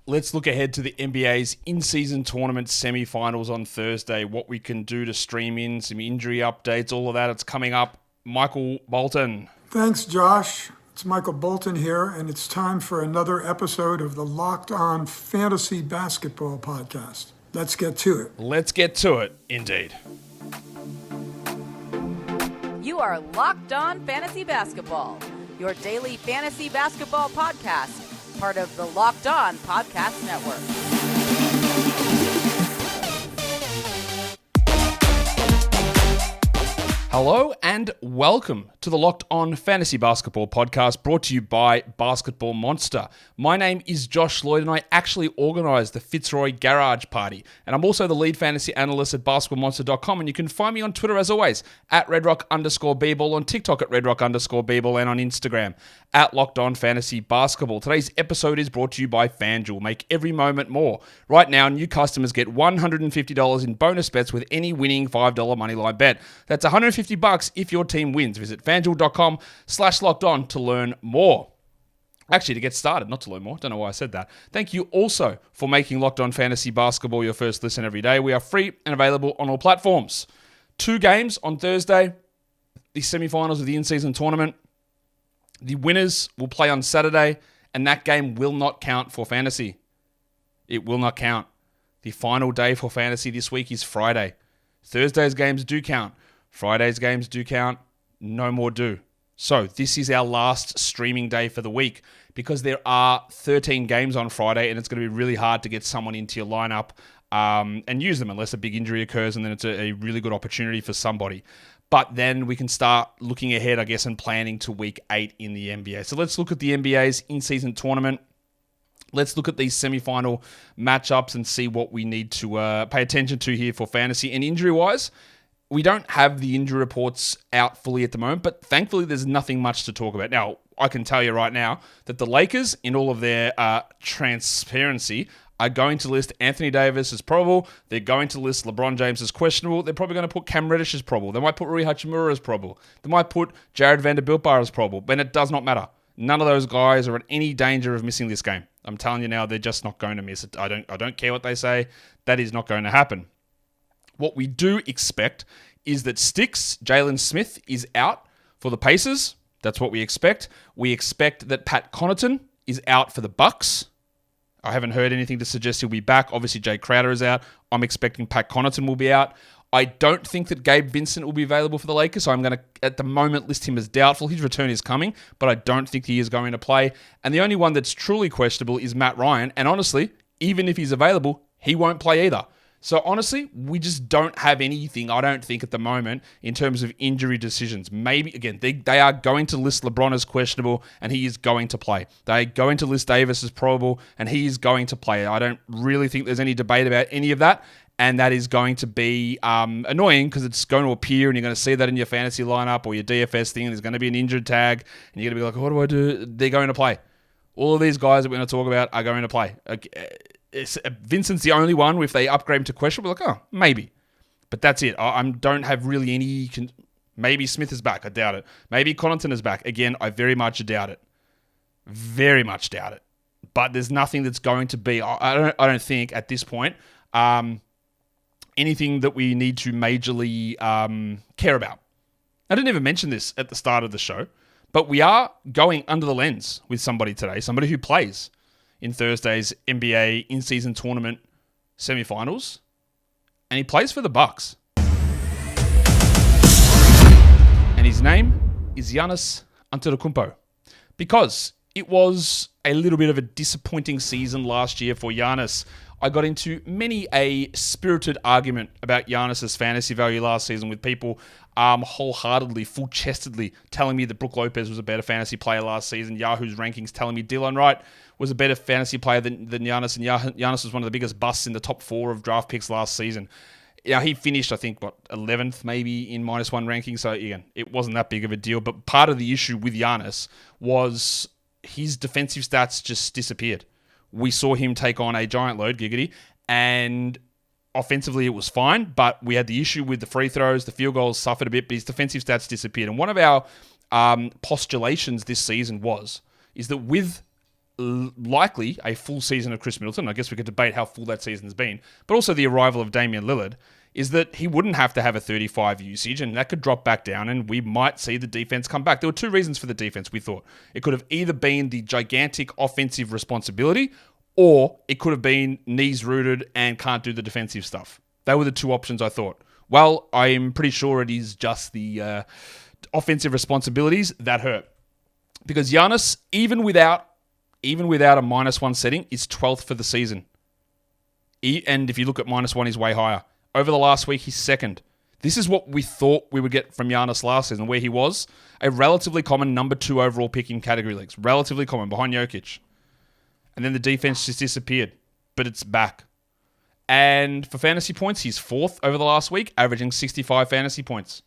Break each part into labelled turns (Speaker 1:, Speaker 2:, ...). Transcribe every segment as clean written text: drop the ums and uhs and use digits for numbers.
Speaker 1: Let's look ahead to the NBA's in-season tournament semifinals on Thursday, what we can do to stream in, some injury updates, all of that. It's coming up. Michael Bolton.
Speaker 2: Thanks, Josh. It's Michael Bolton here, and it's time for another episode of the Locked On Fantasy Basketball Podcast. Let's get to it.
Speaker 1: Let's get to it, indeed.
Speaker 3: You are Locked On Fantasy Basketball, your daily fantasy basketball podcast, part of the Locked On Podcast Network.
Speaker 1: Hello and welcome to the Locked On Fantasy Basketball Podcast, brought to you by Basketball Monster. My name is Josh Lloyd, and I actually organised the Fitzroy Garage Party. And I'm also the lead fantasy analyst at basketballmonster.com, and you can find me on Twitter as always, at redrock_bball, on TikTok at redrock_bball, and on Instagram at Locked On Fantasy Basketball. Today's episode is brought to you by FanDuel. Make every moment more. Right now, new customers get $150 in bonus bets with any winning $5 moneyline bet. That's $150 if your team wins. Visit FanDuel.com/LockedOn to learn more. Actually, to get started, not to learn more. Don't know why I said that. Thank you also for making Locked On Fantasy Basketball your first listen every day. We are free and available on all platforms. 2 games on Thursday, the semifinals of the in-season tournament. The winners will play on Saturday, and that game will not count for fantasy. It will not count. The final day for fantasy this week is Friday. Thursday's games do count. Friday's games do count. No more do. So this is our last streaming day for the week because there are 13 games on Friday, and it's going to be really hard to get someone into your lineup and use them unless a big injury occurs, and then it's a really good opportunity for somebody. But then we can start looking ahead, I guess, and planning to week 8 in the NBA. So let's look at the NBA's in-season tournament. Let's look at these semifinal matchups and see what we need to pay attention to here for fantasy. And injury-wise, we don't have the injury reports out fully at the moment, but thankfully there's nothing much to talk about. Now, I can tell you right now that the Lakers, in all of their transparency, are going to list Anthony Davis as probable. They're going to list LeBron James as questionable. They're probably going to put Cam Reddish as probable. They might put Rui Hachimura as probable. They might put Jared Vanderbilt as probable. But it does not matter. None of those guys are in any danger of missing this game. I'm telling you now, they're just not going to miss it. I don't care what they say. That is not going to happen. What we do expect is that Sticks, Jalen Smith, is out for the Pacers. That's what we expect. We expect that Pat Connaughton is out for the Bucks. I haven't heard anything to suggest he'll be back. Obviously, Jay Crowder is out. I'm expecting Pat Connaughton will be out. I don't think that Gabe Vincent will be available for the Lakers, so I'm going to, at the moment, list him as doubtful. His return is coming, but I don't think he is going to play. And the only one that's truly questionable is Matt Ryan. And honestly, even if he's available, he won't play either. So honestly, we just don't have anything, I don't think, at the moment in terms of injury decisions. Maybe, again, they are going to list LeBron as questionable, and he is going to play. They're going to list Davis as probable, and he is going to play. I don't really think there's any debate about any of that, and that is going to be annoying because it's going to appear, and you're going to see that in your fantasy lineup or your DFS thing. There's going to be an injured tag, and you're going to be like, what do I do? They're going to play. All of these guys that we're going to talk about are going to play. Vincent's the only one. If they upgrade him to questionable, we're like, oh, maybe. But that's it. I don't have really any... Maybe Smith is back. I doubt it. Maybe Connaughton is back. Again, I very much doubt it. Very much doubt it. But there's nothing that's going to be... I don't think, at this point, anything that we need to majorly care about. I didn't even mention this at the start of the show, but we are going under the lens with somebody today, somebody who plays in Thursday's NBA in-season tournament semifinals, and he plays for the Bucks. And his name is Giannis Antetokounmpo, because it was a little bit of a disappointing season last year for Giannis. I got into many a spirited argument about Giannis's fantasy value last season with people wholeheartedly, full-chestedly telling me that Brook Lopez was a better fantasy player last season. Yahoo's rankings telling me Dylan Wright was a better fantasy player than Giannis, and Giannis was one of the biggest busts in the top 4 of draft picks last season. Yeah, he finished, I think, 11th maybe in -1 ranking, so again, it wasn't that big of a deal. But part of the issue with Giannis was his defensive stats just disappeared. We saw him take on a giant load, giggity, and offensively it was fine, but we had the issue with the free throws, the field goals suffered a bit, but his defensive stats disappeared. And one of our postulations this season is that with likely a full season of Chris Middleton. I guess we could debate how full that season's been, but also the arrival of Damian Lillard, is that he wouldn't have to have a 35 usage, and that could drop back down, and we might see the defense come back. There were two reasons for the defense, we thought. It could have either been the gigantic offensive responsibility, or it could have been knees rooted and can't do the defensive stuff. They were the two options, I thought. Well, I'm pretty sure it is just the offensive responsibilities that hurt. Because Giannis, even without a -1 setting, is 12th for the season. And if you look at -1, he's way higher. Over the last week, he's second. This is what we thought we would get from Giannis last season, where he was a relatively common number 2 overall pick in category leagues. Relatively common, behind Jokic. And then the defense just disappeared. But it's back. And for fantasy points, he's 4th over the last week, averaging 65 fantasy points.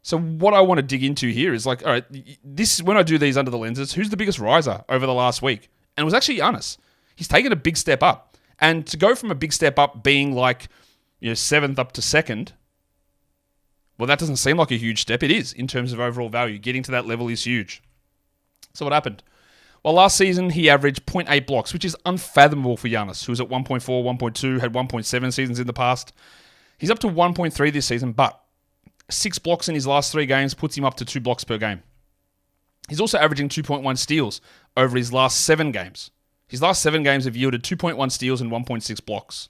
Speaker 1: So what I want to dig into here is like, all right, this when I do these under the lenses, who's the biggest riser over the last week? And it was actually Giannis. He's taken a big step up. And to go from a big step up being like, 7th up to 2nd, well, that doesn't seem like a huge step. It is in terms of overall value. Getting to that level is huge. So what happened? Well, last season, he averaged 0.8 blocks, which is unfathomable for Giannis, who was at 1.4, 1.2, had 1.7 seasons in the past. He's up to 1.3 this season, but 6 blocks in his last 3 games puts him up to 2 blocks per game. He's also averaging 2.1 steals over his last 7 games. His last 7 games have yielded 2.1 steals and 1.6 blocks.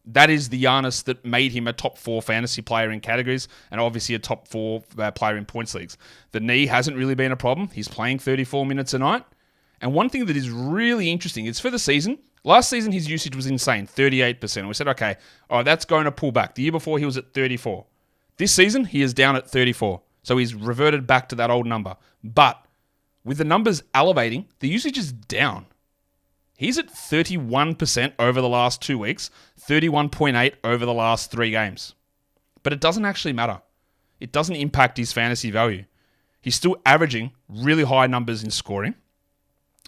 Speaker 1: That is the Giannis that made him a top 4 fantasy player in categories and obviously a top 4 player in points leagues. The knee hasn't really been a problem. He's playing 34 minutes a night. And one thing that is really interesting is for the season, last season his usage was insane, 38%. We said, okay, all right, that's going to pull back. The year before he was at 34. This season he is down at 34. So he's reverted back to that old number. But with the numbers elevating, the usage is down. He's at 31% over the last 2 weeks, 31.8 over the last 3 games. But it doesn't actually matter. It doesn't impact his fantasy value. He's still averaging really high numbers in scoring.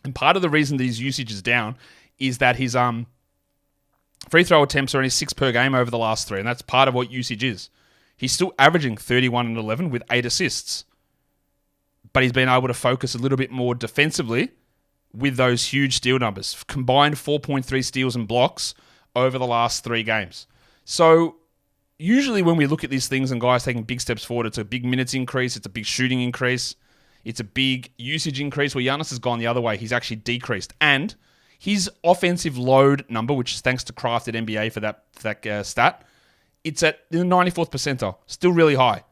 Speaker 1: And part of the reason that his usage is down is that his free throw attempts are only 6 per game over the last 3, and that's part of what usage is. He's still averaging 31 and 11 with 8 assists. But he's been able to focus a little bit more defensively with those huge steal numbers. Combined 4.3 steals and blocks over the last 3 games. So usually when we look at these things and guys taking big steps forward, it's a big minutes increase, it's a big shooting increase, it's a big usage increase. Where Giannis has gone the other way. He's actually decreased. And his offensive load number, which is thanks to Crafted NBA for that stat, it's at the 94th percentile. Still really high.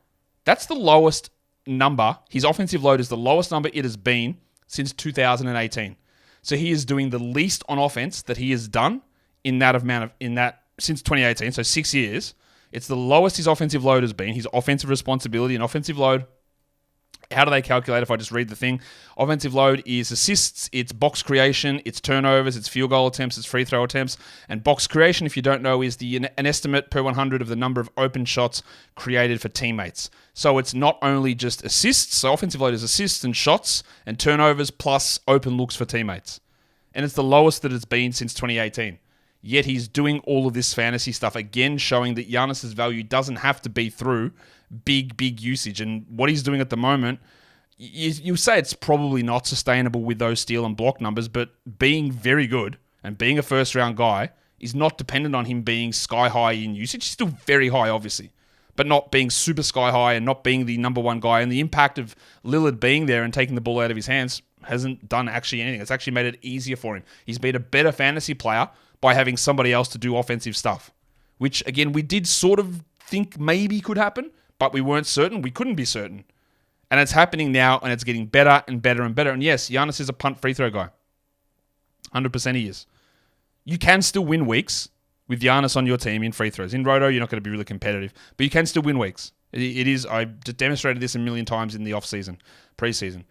Speaker 1: That's the lowest number. His offensive load is the lowest number it has been since 2018. So he is doing the least on offense that he has done since 2018, so 6 years. It's the lowest his offensive load has been. His offensive responsibility and offensive load, how do they calculate if I just read the thing? Offensive load is assists, it's box creation, it's turnovers, it's field goal attempts, it's free throw attempts. And box creation, if you don't know, is an estimate per 100 of the number of open shots created for teammates. So it's not only just assists, so offensive load is assists and shots and turnovers plus open looks for teammates. And it's the lowest that it's been since 2018. Yet he's doing all of this fantasy stuff, again showing that Giannis' value doesn't have to be through big usage. And what he's doing at the moment, you say it's probably not sustainable with those steal and block numbers, but being very good and being a first-round guy is not dependent on him being sky-high in usage. He's still very high, obviously, but not being super sky-high and not being the number one guy. And the impact of Lillard being there and taking the ball out of his hands hasn't done actually anything. It's actually made it easier for him. He's been a better fantasy player by having somebody else to do offensive stuff, which, again, we did sort of think maybe could happen, but we weren't certain. We couldn't be certain. And it's happening now, and it's getting better and better and better. And yes, Giannis is a punt free throw guy. 100% he is. You can still win weeks with Giannis on your team in free throws. In Roto, you're not going to be really competitive, but you can still win weeks. It is. I've demonstrated this a million times in the off-season, preseason.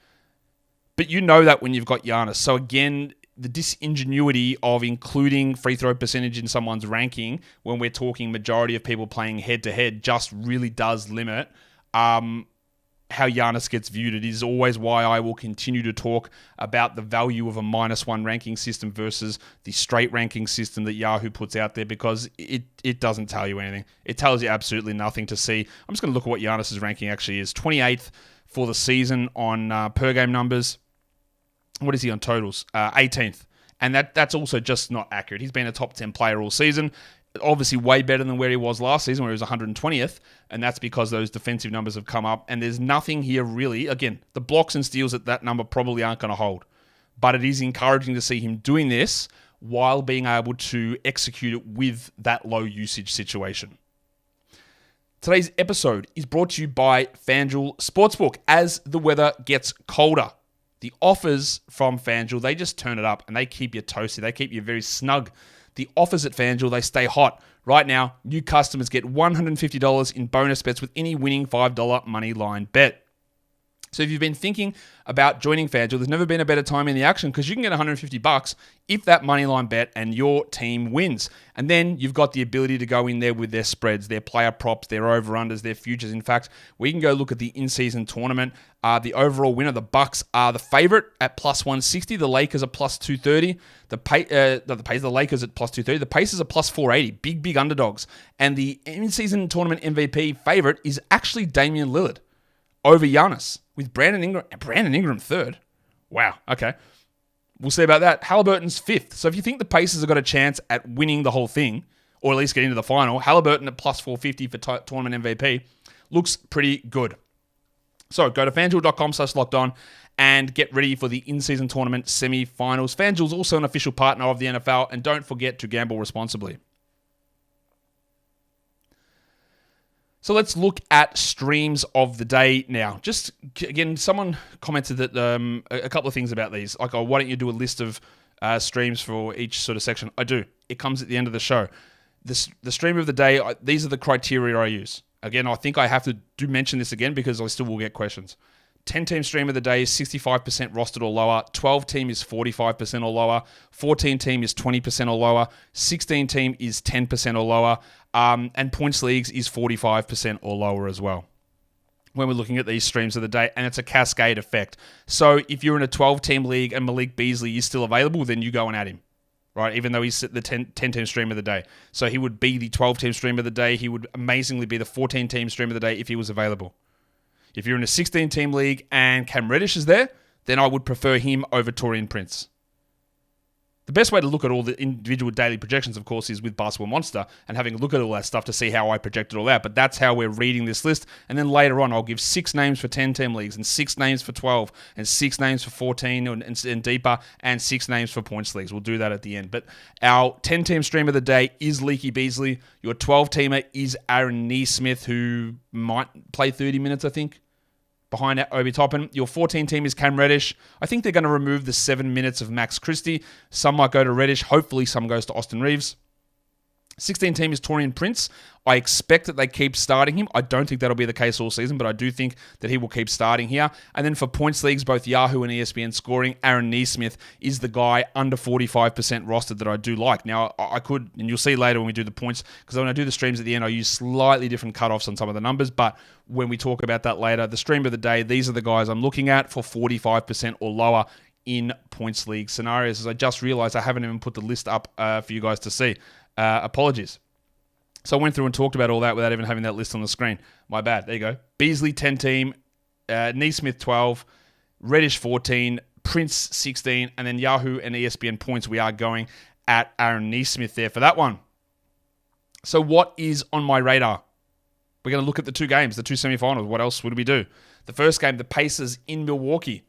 Speaker 1: But you know that when you've got Giannis. So again, the disingenuity of including free throw percentage in someone's ranking when we're talking majority of people playing head-to-head just really does limit how Giannis gets viewed. It is always why I will continue to talk about the value of a -1 ranking system versus the straight ranking system that Yahoo puts out there, because it doesn't tell you anything. It tells you absolutely nothing to see. I'm just going to look at what Giannis' ranking actually is. 28th for the season on per game numbers. What is he on totals? 18th. And that's also just not accurate. He's been a top 10 player all season. Obviously way better than where he was last season, where he was 120th. And that's because those defensive numbers have come up. And there's nothing here really. Again, the blocks and steals at that number probably aren't going to hold. But it is encouraging to see him doing this while being able to execute it with that low usage situation. Today's episode is brought to you by FanDuel Sportsbook. As the weather gets colder, the offers from FanDuel, they just turn it up and they keep you toasty. They keep you very snug. The offers at FanDuel, they stay hot. Right now, new customers get $150 in bonus bets with any winning $5 money line bet. So if you've been thinking about joining FanDuel, there's never been a better time in the action because you can get $150 if that money line bet and your team wins. And then you've got the ability to go in there with their spreads, their player props, their over-unders, their futures. In fact, we can go look at the in-season tournament. The overall winner, the Bucks, are the favorite at plus 160. The Lakers are plus 230. The Lakers at plus 230. The Pacers are plus 480. Big underdogs. And the in-season tournament MVP favorite is actually Damian Lillard over Giannis, with Brandon Ingram third. Wow, okay. We'll see about that. Halliburton's fifth. So if you think the Pacers have got a chance at winning the whole thing, or at least getting to the final, Halliburton at plus 450 for tournament MVP looks pretty good. So go to FanDuel.com/lockedon and get ready for the in-season tournament semi-finals. FanDuel's also an official partner of the NFL, and don't forget to gamble responsibly. So let's look at streams of the day now. Just, again, someone commented that a couple of things about these. Like, why don't you do a list of streams for each sort of section? I do. It comes at the end of the show. The stream of the day, these are the criteria I use. Again, I think I have to mention this again because I still will get questions. 10-team stream of the day is 65% rostered or lower. 12-team is 45% or lower. 14-team is 20% or lower. 16-team is 10% or lower. And points leagues is 45% or lower as well when we're looking at these streams of the day, and it's a cascade effect. So if you're in a 12-team league and Malik Beasley is still available, then you go and add him, right? Even though he's the 10-team stream of the day. So he would be the 12-team stream of the day. He would amazingly be the 14-team stream of the day if he was available. If you're in a 16-team league and Cam Reddish is there, then I would prefer him over Taurean Prince. The best way to look at all the individual daily projections, of course, is with Basketball Monster and having a look at all that stuff to see how I project it all out. But that's how we're reading this list. And then later on, I'll give 6 names for 10-team leagues and 6 names for 12 and 6 names for 14 and deeper and 6 names for points leagues. We'll do that at the end. But our 10-team stream of the day is Leaky Beasley. Your 12-teamer is Aaron Nesmith, who might play 30 minutes, I think, behind Obi Toppin. Your 14 team is Cam Reddish. I think they're going to remove the 7 minutes of Max Christie. Some might go to Reddish. Hopefully some goes to Austin Reeves. 16 team is Taurean Prince. I expect that they keep starting him. I don't think that'll be the case all season, but I do think that he will keep starting here. And then for points leagues, both Yahoo and ESPN scoring, Aaron Nesmith is the guy under 45% rostered that I do like. Now, I could, and you'll see later when we do the points, because when I do the streams at the end, I use slightly different cutoffs on some of the numbers, but when we talk about that later, the stream of the day, these are the guys I'm looking at for 45% or lower in points league scenarios. As I just realized, I haven't even put the list up for you guys to see. Apologies. So I went through and talked about all that without even having that list on the screen. My bad. There you go. Beasley, 10 team. Nesmith, 12. Reddish, 14. Prince, 16. And then Yahoo and ESPN points, we are going at Aaron Nesmith there for that one. So what is on my radar? We're going to look at the 2 games, the 2 semifinals. What else would we do? The first game, the Pacers in Milwaukee.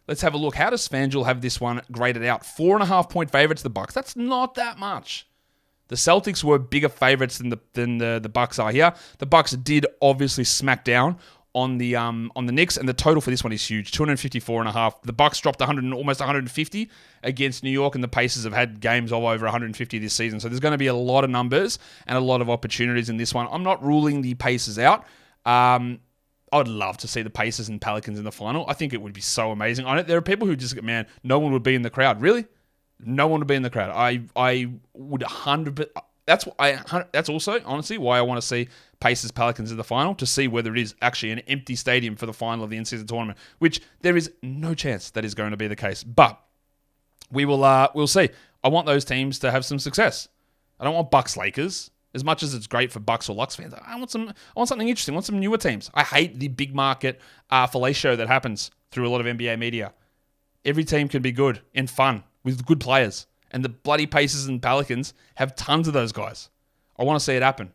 Speaker 1: Let's have a look. How does FanDuel have this one graded out? 4.5-point favorites, the Bucks. That's not that much. The Celtics were bigger favorites than the Bucks are here. The Bucks did obviously smack down on the Knicks, and the total for this one is huge, 254.5. The Bucks dropped almost 150 against New York, and the Pacers have had games all over 150 this season. So there's going to be a lot of numbers and a lot of opportunities in this one. I'm not ruling the Pacers out. I would love to see the Pacers and Pelicans in the final. I think it would be so amazing. There are people who just, man, no one would be in the crowd. Really? No one would be in the crowd. I would 100%. That's also, honestly, why I want to see Pacers Pelicans in the final, to see whether it is actually an empty stadium for the final of the in-season tournament, which there is no chance that is going to be the case. But we'll see. I want those teams to have some success. I don't want Bucks Lakers. As much as it's great for Bucks or Lux fans, I want something interesting. I want some newer teams. I hate the big market fellatio that happens through a lot of NBA media. Every team can be good and fun with good players. And the bloody Pacers and Pelicans have tons of those guys. I want to see it happen.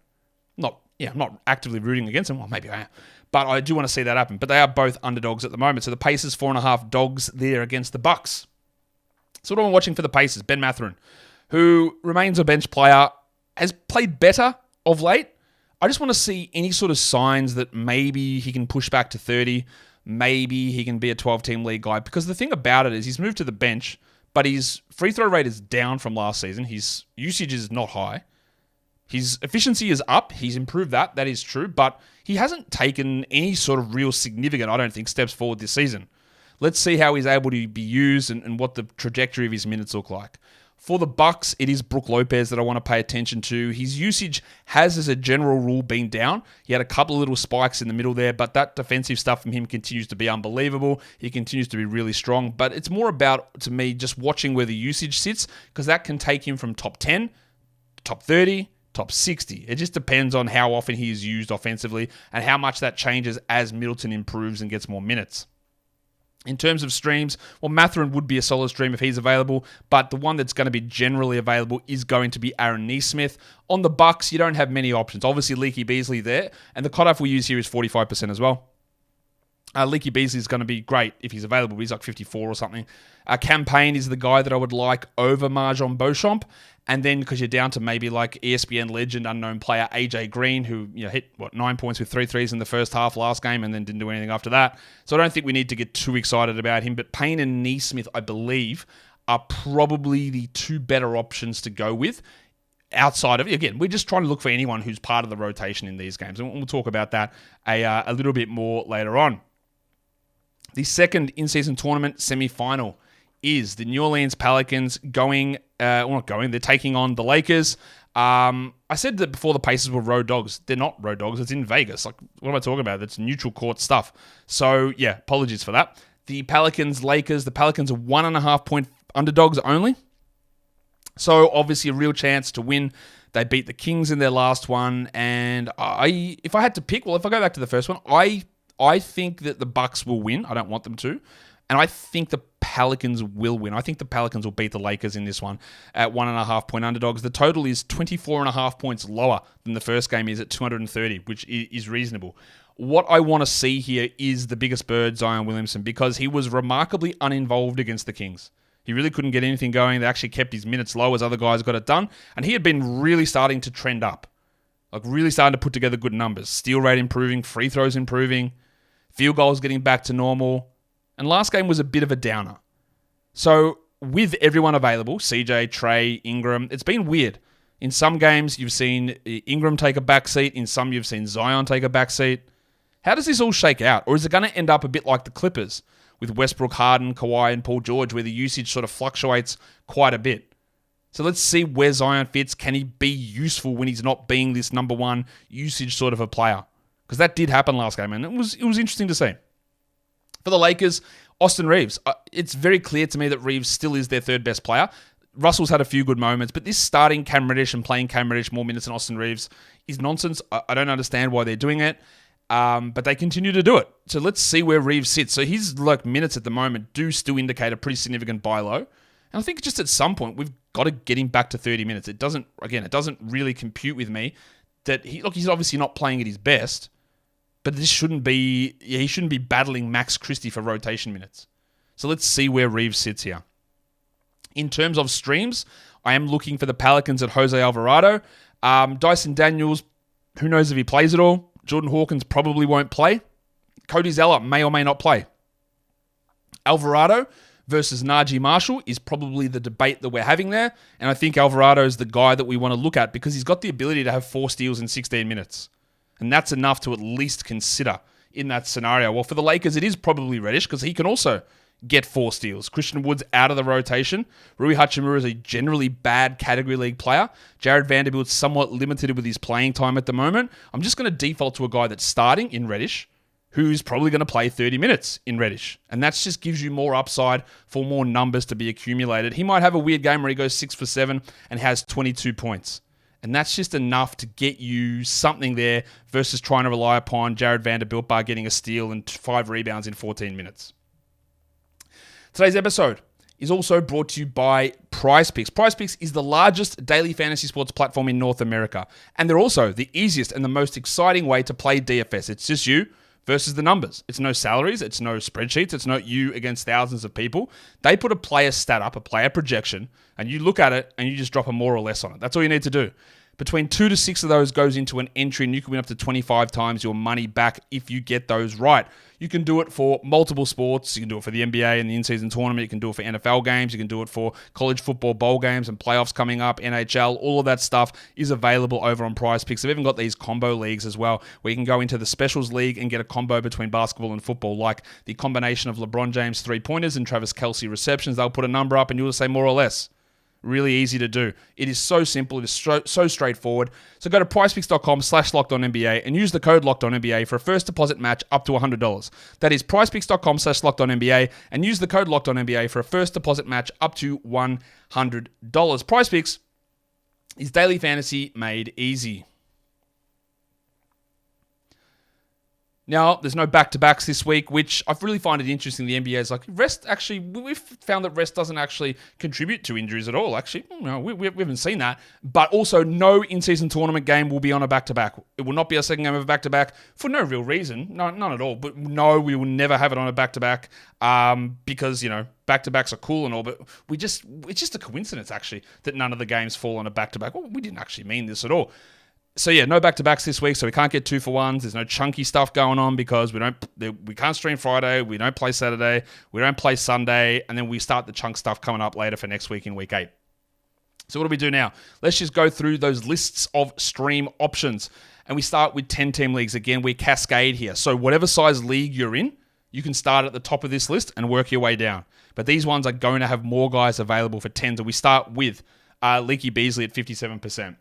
Speaker 1: I'm not actively rooting against them. Well, maybe I am. But I do want to see that happen. But they are both underdogs at the moment. So the Pacers, 4.5 dogs there against the Bucks. So what am I watching for the Pacers? Ben Mathurin, who remains a bench player, has played better of late. I just want to see any sort of signs that maybe he can push back to 30. Maybe he can be a 12-team league guy. Because the thing about it is he's moved to the bench, but his free throw rate is down from last season. His usage is not high. His efficiency is up. He's improved that. That is true. But he hasn't taken any sort of real significant, I don't think, steps forward this season. Let's see how he's able to be used and what the trajectory of his minutes look like. For the Bucks, it is Brook Lopez that I want to pay attention to. His usage has, as a general rule, been down. He had a couple of little spikes in the middle there, but that defensive stuff from him continues to be unbelievable. He continues to be really strong. But it's more about, to me, just watching where the usage sits, because that can take him from top 10, top 30, top 60. It just depends on how often he is used offensively and how much that changes as Middleton improves and gets more minutes. In terms of streams, well, Mathurin would be a solid stream if he's available, but the one that's going to be generally available is going to be Aaron Nesmith. On the Bucks, you don't have many options. Obviously, Leaky Beasley there, and the cutoff we use here is 45% as well. Leaky Beasley is going to be great if he's available. He's like 54 or something. Campaign is the guy that I would like over Marjon Beauchamp. And then because you're down to maybe like ESPN legend, unknown player AJ Green, who hit 9 points with 3 threes in the first half last game and then didn't do anything after that. So I don't think we need to get too excited about him. But Payne and Nesmith, I believe, are probably the two better options to go with. Outside of, again, we're just trying to look for anyone who's part of the rotation in these games. And we'll talk about that a little bit more later on. The second in-season tournament semifinal is the New Orleans Pelicans they're taking on the Lakers. I said that before the Pacers were road dogs. They're not road dogs. It's in Vegas. Like, what am I talking about? That's neutral court stuff. So, yeah, apologies for that. The Pelicans, the Pelicans are 1.5 point underdogs only. So, obviously, a real chance to win. They beat the Kings in their last one. And if I had to pick, if I go back to the first one, I think that the Bucks will win. I don't want them to. And I think the Pelicans will win. I think the Pelicans will beat the Lakers in this one at 1.5 point underdogs. The total is 24.5 points lower than the first game is at 230, which is reasonable. What I want to see here is the biggest bird, Zion Williamson, because he was remarkably uninvolved against the Kings. He really couldn't get anything going. They actually kept his minutes low as other guys got it done. And he had been really starting to trend up. Like really starting to put together good numbers. Steal rate improving, free throws improving, field goals getting back to normal. And last game was a bit of a downer. So with everyone available, CJ, Trey, Ingram, it's been weird. In some games, you've seen Ingram take a backseat. In some, you've seen Zion take a backseat. How does this all shake out? Or is it going to end up a bit like the Clippers with Westbrook, Harden, Kawhi, and Paul George, where the usage sort of fluctuates quite a bit? So let's see where Zion fits. Can he be useful when he's not being this number one usage sort of a player? Because that did happen last game, and it was interesting to see. For the Lakers, Austin Reeves. It's very clear to me that Reeves still is their third best player. Russell's had a few good moments, but this starting Cam Reddish and playing Cam Reddish more minutes than Austin Reeves is nonsense. I don't understand why they're doing it, but they continue to do it. So let's see where Reeves sits. So his minutes at the moment do still indicate a pretty significant buy low. And I think just at some point, we've got to get him back to 30 minutes. It doesn't really compute with me that he's obviously not playing at his best. But he shouldn't be battling Max Christie for rotation minutes. So let's see where Reeves sits here. In terms of streams, I am looking for the Pelicans at Jose Alvarado. Dyson Daniels, who knows if he plays at all. Jordan Hawkins probably won't play. Cody Zeller may or may not play. Alvarado versus Najee Marshall is probably the debate that we're having there. And I think Alvarado is the guy that we want to look at because he's got the ability to have 4 steals in 16 minutes. And that's enough to at least consider in that scenario. Well, for the Lakers, it is probably Reddish because he can also get 4 steals. Christian Wood's out of the rotation. Rui Hachimura is a generally bad category league player. Jared Vanderbilt's somewhat limited with his playing time at the moment. I'm just going to default to a guy that's starting in Reddish who's probably going to play 30 minutes in Reddish. And that just gives you more upside for more numbers to be accumulated. He might have a weird game where he goes 6 for 7 and has 22 points. And that's just enough to get you something there versus trying to rely upon Jared Vanderbilt by getting a steal and 5 rebounds in 14 minutes. Today's episode is also brought to you by Prize Picks. Prize Picks is the largest daily fantasy sports platform in North America, and they're also the easiest and the most exciting way to play DFS. It's just you versus the numbers. It's no salaries, it's no spreadsheets, it's not you against thousands of people. They put a player stat up, a player projection, and you look at it and you just drop a more or less on it. That's all you need to do. Between 2 to 6 of those goes into an entry, and you can win up to 25 times your money back if you get those right. You can do it for multiple sports. You can do it for the NBA and the in-season tournament. You can do it for NFL games. You can do it for college football bowl games and playoffs coming up, NHL. All of that stuff is available over on Prize Picks. They've even got these combo leagues as well, where you can go into the specials league and get a combo between basketball and football, like the combination of LeBron James three-pointers and Travis Kelce receptions. They'll put a number up and you'll say more or less. Really easy to do. It is so simple. It is so straightforward. So go to prizepicks.com/LockedOnNBA and use the code LockedOnNBA for a first deposit match up to $100. That is prizepicks.com/LockedOnNBA and use the code LockedOnNBA for a first deposit match up to $100. Prize Picks is daily fantasy made easy. Now, there's no back-to-backs this week, which I really find it interesting. The NBA is like, rest actually, we've found that rest doesn't actually contribute to injuries at all, actually. No, we haven't seen that. But also, no in-season tournament game will be on a back-to-back. It will not be a second game of a back-to-back for no real reason. No, none at all. But no, we will never have it on a back-to-back because, back-to-backs are cool and all, but it's just a coincidence, actually, that none of the games fall on a back-to-back. Well, we didn't actually mean this at all. So yeah, no back-to-backs this week, so we can't get 2-for-1s. There's no chunky stuff going on because we can't stream Friday, we don't play Saturday, we don't play Sunday, and then we start the chunk stuff coming up later for next week in week 8. So what do we do now? Let's just go through those lists of stream options. And we start with 10-team leagues. Again, we cascade here. So whatever size league you're in, you can start at the top of this list and work your way down. But these ones are going to have more guys available for 10s. And we start with Leaky Beasley at 57%.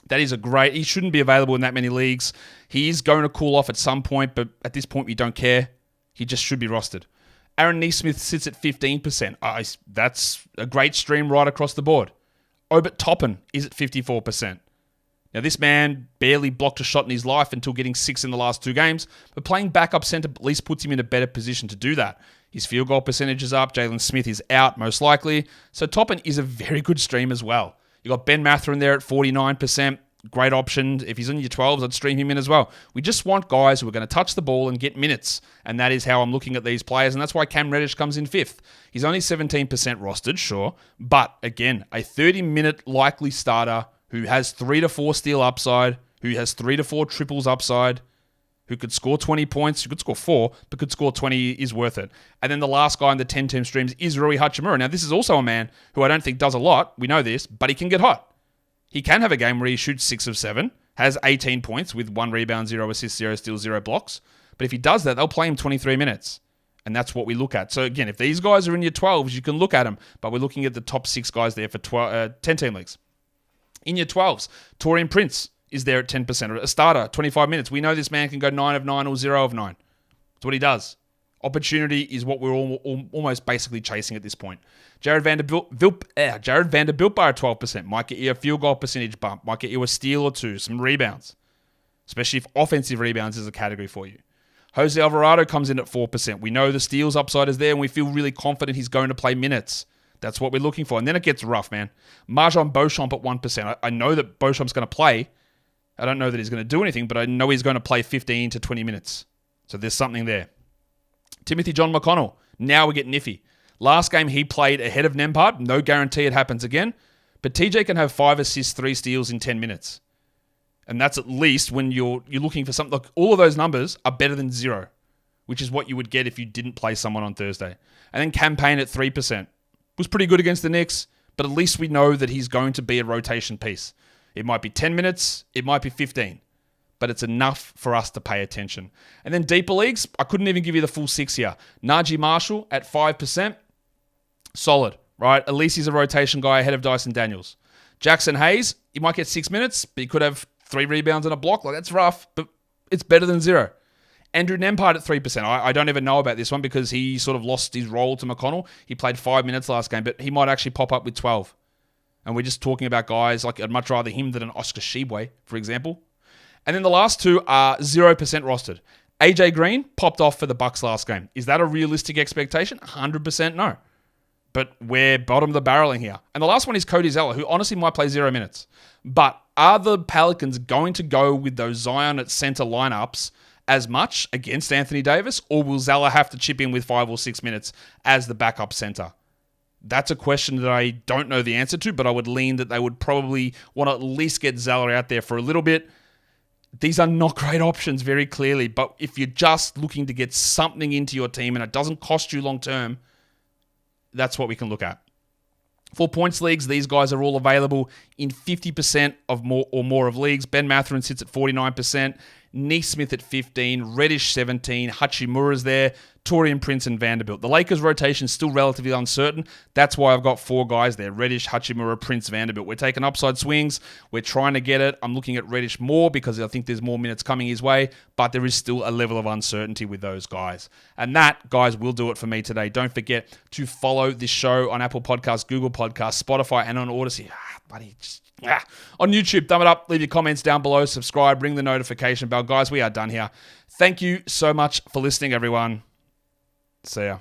Speaker 1: That is he shouldn't be available in that many leagues. He is going to cool off at some point, but at this point we don't care. He just should be rostered. Aaron Nesmith sits at 15%. That's a great stream right across the board. Obert Toppin is at 54%. Now this man barely blocked a shot in his life until getting 6 in the last 2 games, but playing backup center at least puts him in a better position to do that. His field goal percentage is up. Jalen Smith is out most likely. So Toppin is a very good stream as well. You got Ben Mathurin there at 49%. Great option. If he's in your 12s, I'd stream him in as well. We just want guys who are going to touch the ball and get minutes. And that is how I'm looking at these players. And that's why Cam Reddish comes in 5th. He's only 17% rostered, sure. But again, a 30-minute likely starter who has 3 to 4 steal upside, who has 3 to 4 triples upside, who could score 20 points, who could score 4, but could score 20 is worth it. And then the last guy in the 10-team streams is Rui Hachimura. Now, this is also a man who I don't think does a lot. We know this, but he can get hot. He can have a game where he shoots 6 of 7, has 18 points with 1 rebound, 0 assists, 0 steals, 0 blocks. But if he does that, they'll play him 23 minutes. And that's what we look at. So again, if these guys are in your 12s, you can look at them. But we're looking at the top 6 guys there for 10-team leagues. In your 12s, Taurean Prince is there at 10%. A starter, 25 minutes. We know this man can go 9 of 9 or 0 of 9. That's what he does. Opportunity is what we're almost basically chasing at this point. Jared Vanderbilt by 12%. Might get you a field goal percentage bump. Might get you a steal or 2, some rebounds. Especially if offensive rebounds is a category for you. Jose Alvarado comes in at 4%. We know the steals upside is there and we feel really confident he's going to play minutes. That's what we're looking for. And then it gets rough, man. Marjon Beauchamp at 1%. I know that Beauchamp's going to play. I don't know that he's going to do anything, but I know he's going to play 15 to 20 minutes. So there's something there. Timothy John McConnell. Now we get Niffy. Last game he played ahead of Nembhard. No guarantee it happens again. But TJ can have 5 assists, 3 steals in 10 minutes. And that's at least when you're looking for something. Look, all of those numbers are better than 0, which is what you would get if you didn't play someone on Thursday. And then Campaign at 3%. Was pretty good against the Knicks, but at least we know that he's going to be a rotation piece. It might be 10 minutes, it might be 15, but it's enough for us to pay attention. And then deeper leagues, I couldn't even give you the full 6 here. Najee Marshall at 5%, solid, right? At least he's a rotation guy ahead of Dyson Daniels. Jackson Hayes, he might get 6 minutes, but he could have 3 rebounds and a block. Like, that's rough, but it's better than 0. Andrew Nembhard at 3%. I don't even know about this one because he sort of lost his role to McConnell. He played 5 minutes last game, but he might actually pop up with 12. And we're just talking about guys like I'd much rather him than an Oscar Tshiebwe, for example. And then the last 2 are 0% rostered. AJ Green popped off for the Bucks last game. Is that a realistic expectation? 100% no. But we're bottom of the barreling here. And the last one is Cody Zeller, who honestly might play 0 minutes. But are the Pelicans going to go with those Zion at center lineups as much against Anthony Davis, or will Zeller have to chip in with 5 or 6 minutes as the backup center? That's a question that I don't know the answer to, but I would lean that they would probably want to at least get Zeller out there for a little bit. These are not great options very clearly, but if you're just looking to get something into your team and it doesn't cost you long term, that's what we can look at. For points leagues, these guys are all available in 50% of more of leagues. Ben Mathurin sits at 49%, Neesmith at 15%, Reddish 17%, Hachimura's there, Taurean Prince and Vanderbilt. The Lakers' rotation is still relatively uncertain. That's why I've got 4 guys there: Reddish, Hachimura, Prince, Vanderbilt. We're taking upside swings. We're trying to get it. I'm looking at Reddish more because I think there's more minutes coming his way, but there is still a level of uncertainty with those guys. And that, guys, will do it for me today. Don't forget to follow this show on Apple Podcasts, Google Podcasts, Spotify, and on Odyssey. On YouTube, thumb it up, leave your comments down below, subscribe, ring the notification bell. Guys, we are done here. Thank you so much for listening, everyone. See ya.